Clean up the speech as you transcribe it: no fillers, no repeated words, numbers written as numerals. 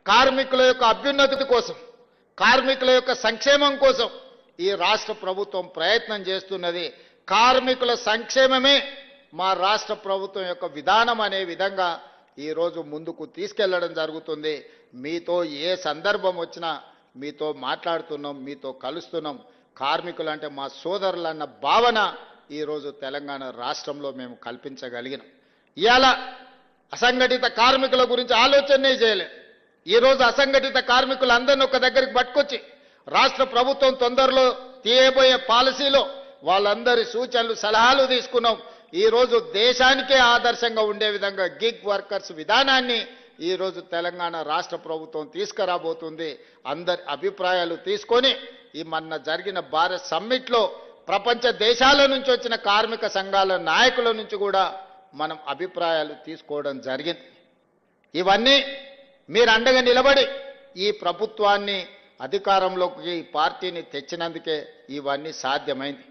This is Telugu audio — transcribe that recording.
కార్మికుల యొక్క అభ్యున్నతి కోసం, కార్మికుల యొక్క సంక్షేమం కోసం ఈ రాష్ట్ర ప్రభుత్వం ప్రయత్నం చేస్తున్నది. కార్మికుల సంక్షేమమే మా రాష్ట్ర ప్రభుత్వం యొక్క విధానం అనే విధంగా ఈ రోజు ముందుకు తీసుకెళ్లడం జరుగుతుంది. మీతో ఏ సందర్భం వచ్చినా మీతో మాట్లాడుతున్నాం, మీతో కలుస్తున్నాం. కార్మికులు అంటే మా సోదరులన్న భావన ఈ రోజు తెలంగాణ రాష్ట్రంలో మేము కల్పించగలిగినాం. ఇవాళ అసంఘటిత కార్మికుల గురించి ఆలోచనే చేయలేదు. ఈ రోజు అసంఘటిత కార్మికులందరినీ ఒక దగ్గరికి పట్టుకొచ్చి రాష్ట్ర ప్రభుత్వం తొందరలో తీయబోయే పాలసీలో వాళ్ళందరి సూచనలు సలహాలు తీసుకున్నాం. ఈ రోజు దేశానికే ఆదర్శంగా ఉండే విధంగా గిగ్ వర్కర్స్ విధానాన్ని ఈ రోజు తెలంగాణ రాష్ట్ర ప్రభుత్వం తీసుకురాబోతుంది. అందరి అభిప్రాయాలు తీసుకొని ఈ మొన్న జరిగిన భారత్ సమ్మిట్లో ప్రపంచ దేశాల నుంచి వచ్చిన కార్మిక సంఘాల నాయకుల నుంచి కూడా మనం అభిప్రాయాలు తీసుకోవడం జరిగింది. ఇవన్నీ మీరు అండగా నిలబడి ఈ ప్రభుత్వాన్ని అధికారంలోకి ఈ పార్టీని తెచ్చినందుకే ఇవన్నీ సాధ్యమైంది.